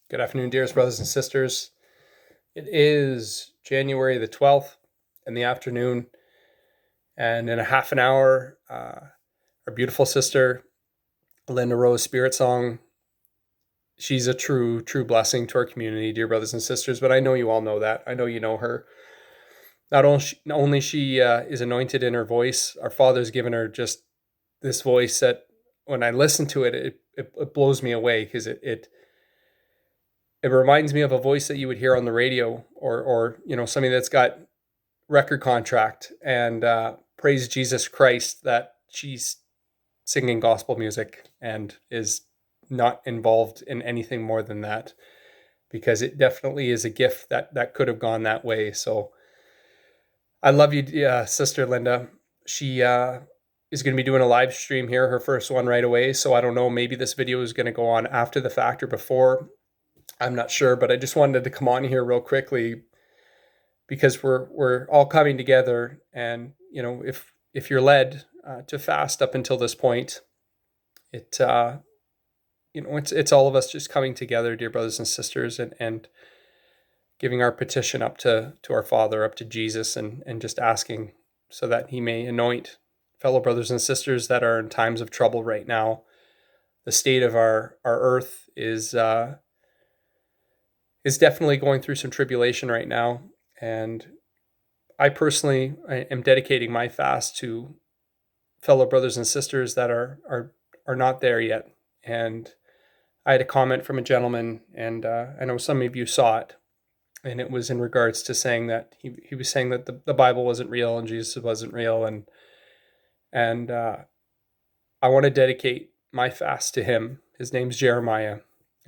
Good afternoon, dearest brothers and sisters. It is January the 12th in the afternoon, and in a half an hour, our beautiful sister, Linda Rose Spirit Song, she's a true blessing to our community, dear brothers and sisters, but I know you all know that. I know you know her. Not only she is anointed in her voice, our Father's given her just this voice that when I listen to it, it blows me away because it reminds me of a voice that you would hear on the radio or somebody that's got record contract and praise Jesus Christ that she's singing gospel music and is not involved in anything more than that, because it definitely is a gift that could have gone that way. So I love you, Sister Linda. She is going to be doing a live stream here, her first one right away. So I don't know, maybe this video is going to go on after the fact or before. I'm not sure, but I just wanted to come on here real quickly because we're all coming together, and if you're led to fast up until this point, it it's all of us just coming together, dear brothers and sisters, and giving our petition up to our Father, up to Jesus, and just asking so that He may anoint fellow brothers and sisters that are in times of trouble right now. The state of our earth is definitely going through some tribulation right now, and I personally am dedicating my fast to fellow brothers and sisters that are not there yet. And I had a comment from a gentleman, and I know some of you saw it, and it was in regards to saying that he was saying that the Bible wasn't real and Jesus wasn't real, and I want to dedicate my fast to him. His name's Jeremiah.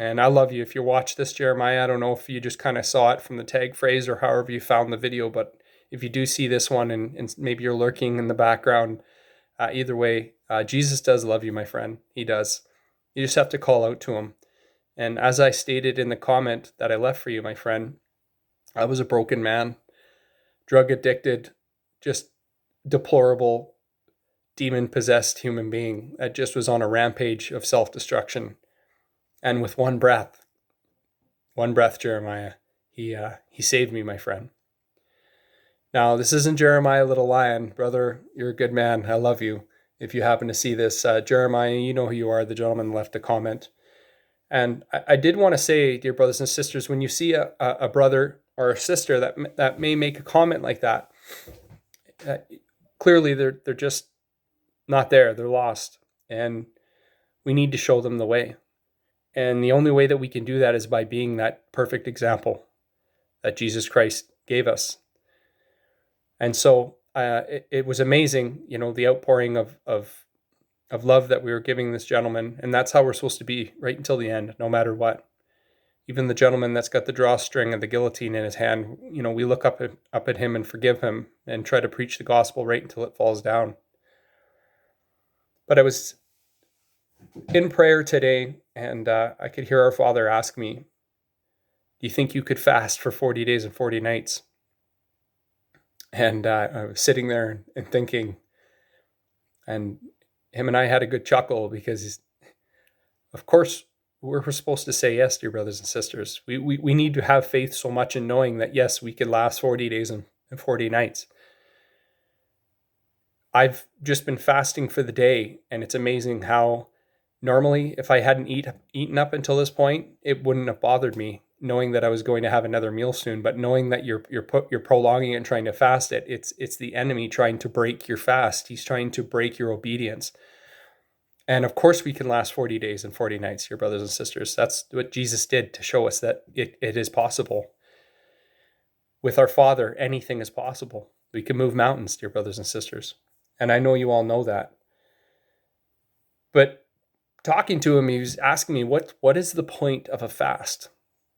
And I love you. If you watch this, Jeremiah, I don't know if you just kind of saw it from the tag phrase or however you found the video, but if you do see this one and maybe you're lurking in the background, either way, Jesus does love you, my friend. He does. You just have to call out to him. And as I stated in the comment that I left for you, my friend, I was a broken man, drug addicted, just deplorable, demon possessed human being that just was on a rampage of self destruction. And with one breath, Jeremiah, he saved me, my friend. Now, this isn't Jeremiah Little Lion. Brother, you're a good man. I love you. If you happen to see this, Jeremiah, you know who you are. The gentleman left a comment. And I did want to say, dear brothers and sisters, when you see a brother or a sister that may make a comment like that, clearly they're just not there. They're lost. And we need to show them the way. And the only way that we can do that is by being that perfect example that Jesus Christ gave us. And so it was amazing, the outpouring of love that we were giving this gentleman. And that's how we're supposed to be right until the end, no matter what. Even the gentleman that's got the drawstring and the guillotine in his hand, we look up at him and forgive him and try to preach the gospel right until it falls down. But I was in prayer today, and I could hear our Father ask me, do you think you could fast for 40 days and 40 nights? And I was sitting there and thinking, and him and I had a good chuckle because, of course, we're supposed to say yes, dear brothers and sisters. We need to have faith so much in knowing that, yes, we can last 40 days and 40 nights. I've just been fasting for the day, and it's amazing how normally if I hadn't eaten up until this point, it wouldn't have bothered me, knowing that I was going to have another meal soon. But knowing that you're prolonging it and trying to fast it, it's the enemy trying to break your fast. He's trying to break your obedience. And of course we can last 40 days and 40 nights, dear brothers and sisters. That's what Jesus did to show us that it is possible. With our Father, anything is possible. We can move mountains, dear brothers and sisters. And I know you all know that. But talking to him, he was asking me, what is the point of a fast,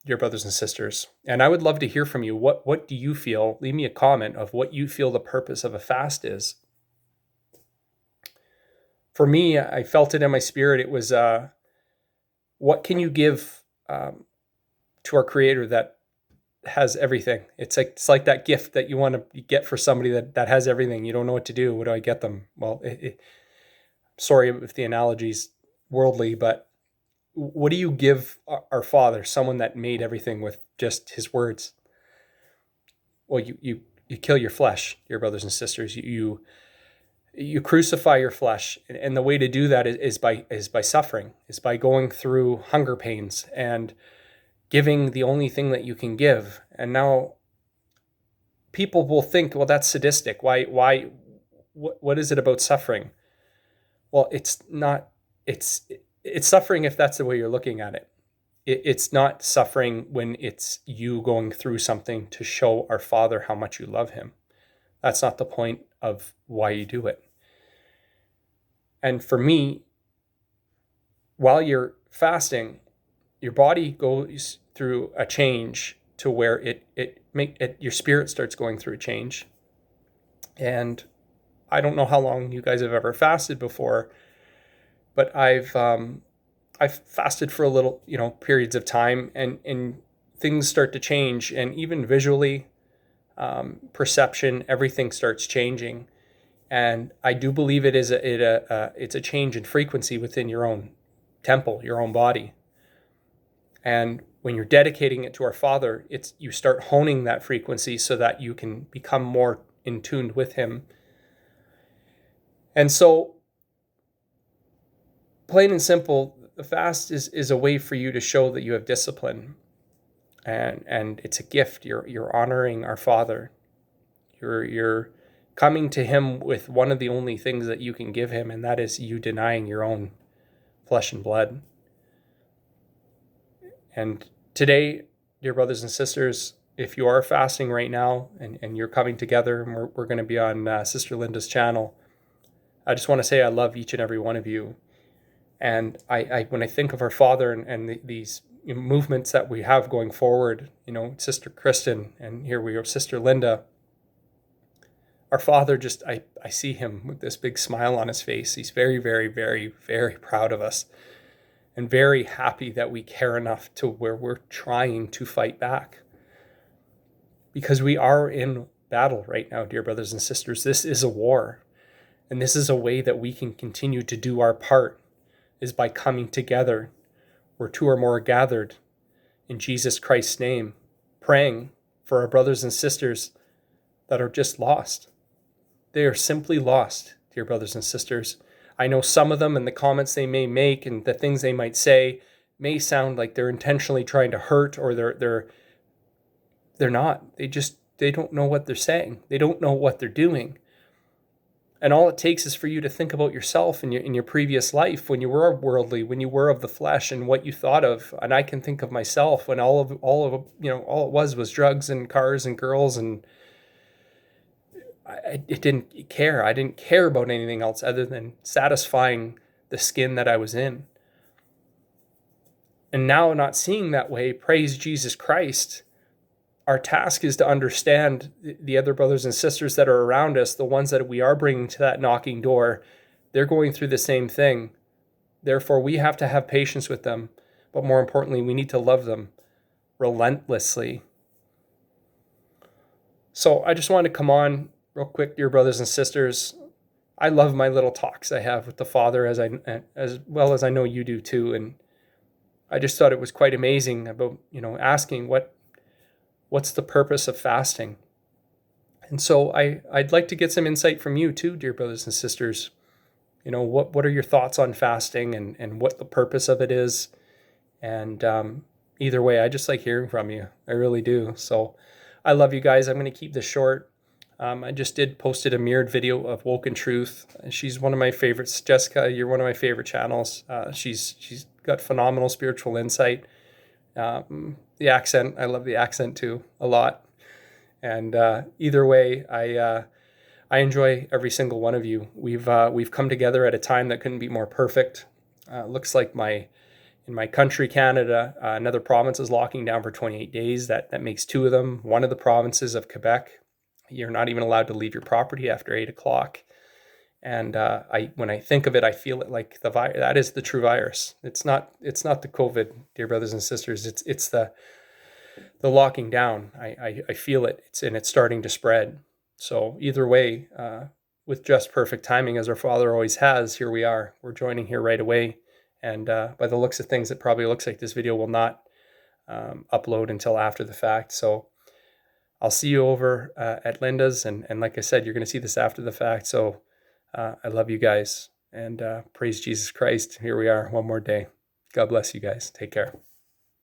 dear brothers and sisters? And I would love to hear from you. What do you feel? Leave me a comment of what you feel the purpose of a fast is. For me, I felt it in my spirit. It was, what can you give to our Creator that has everything? It's like that gift that you want to get for somebody that has everything. You don't know what to do. What do I get them? Well, sorry if the analogy's worldly, but What do you give our Father, someone that made everything with just his words? Well, you kill your flesh, dear brothers and sisters. You crucify your flesh, and the way to do that is by suffering, is by going through hunger pains and giving the only thing that you can give. And now people will think, well, that's sadistic. Why what is it about suffering? Well, it's not. It's suffering if that's the way you're looking at it. It's not suffering when it's you going through something to show our Father how much you love him. That's not the point of why you do it. And for me, while you're fasting, your body goes through a change to where your spirit starts going through a change. And I don't know how long you guys have ever fasted before, but I've fasted for a little, periods of time, and things start to change, and even visually, perception, everything starts changing. And I do believe it's a change in frequency within your own temple, your own body. And when you're dedicating it to our Father, you start honing that frequency so that you can become more in tune with him. And so, plain and simple, the fast is a way for you to show that you have discipline, and it's a gift. You're honoring our Father. You're coming to him with one of the only things that you can give him, and that is you denying your own flesh and blood. And today, dear brothers and sisters, if you are fasting right now and you're coming together, and we're going to be on Sister Linda's channel, I just want to say I love each and every one of you. And I when I think of our Father and these movements that we have going forward, Sister Kristen, and here we are, Sister Linda, our Father, I see him with this big smile on his face. He's very, very, very, very proud of us, and very happy that we care enough to where we're trying to fight back. Because we are in battle right now, dear brothers and sisters. This is a war. And this is a way that we can continue to do our part, is by coming together where two or more are gathered in Jesus Christ's name, praying for our brothers and sisters that are just lost. They are simply lost, dear brothers and sisters. I know some of them, and the comments they may make and the things they might say may sound like they're intentionally trying to hurt, or they're not. They don't know what they're saying. They don't know what they're doing. And all it takes is for you to think about yourself in your previous life, when you were worldly, when you were of the flesh, and what you thought of. And I can think of myself when all it was drugs and cars and girls, and I didn't care. I didn't care about anything else other than satisfying the skin that I was in. And now, not seeing that way, praise Jesus Christ, our task is to understand the other brothers and sisters that are around us, the ones that we are bringing to that knocking door. They're going through the same thing. Therefore, we have to have patience with them. But more importantly, we need to love them relentlessly. So I just wanted to come on real quick, dear brothers and sisters. I love my little talks I have with the Father, as well as I know you do too. And I just thought it was quite amazing about, asking what's the purpose of fasting? And so I'd like to get some insight from you too, dear brothers and sisters. What are your thoughts on fasting, and what the purpose of it is? And either way, I just like hearing from you. I really do. So I love you guys. I'm going to keep this short. I just posted a mirrored video of Woken Truth. She's one of my favorites. Jessica, you're one of my favorite channels. She's got phenomenal spiritual insight. The accent, I love the accent too, a lot. And either way, I enjoy every single one of you. We've come together at a time that couldn't be more perfect. Looks like in my country, Canada, another province is locking down for 28 days. That makes two of them. One of the provinces of Quebec, you're not even allowed to leave your property after 8 o'clock. And when I think of it, I feel it like the virus. That is the true virus. It's not the COVID, dear brothers and sisters. It's the locking down. I feel it. It's starting to spread. So either way, with just perfect timing, as our Father always has, here we are. We're joining here right away, And by the looks of things, it probably looks like this video will not upload until after the fact. So I'll see you over at Linda's. And like I said, you're going to see this after the fact. So I love you guys, and praise Jesus Christ. Here we are, one more day. God bless you guys. Take care.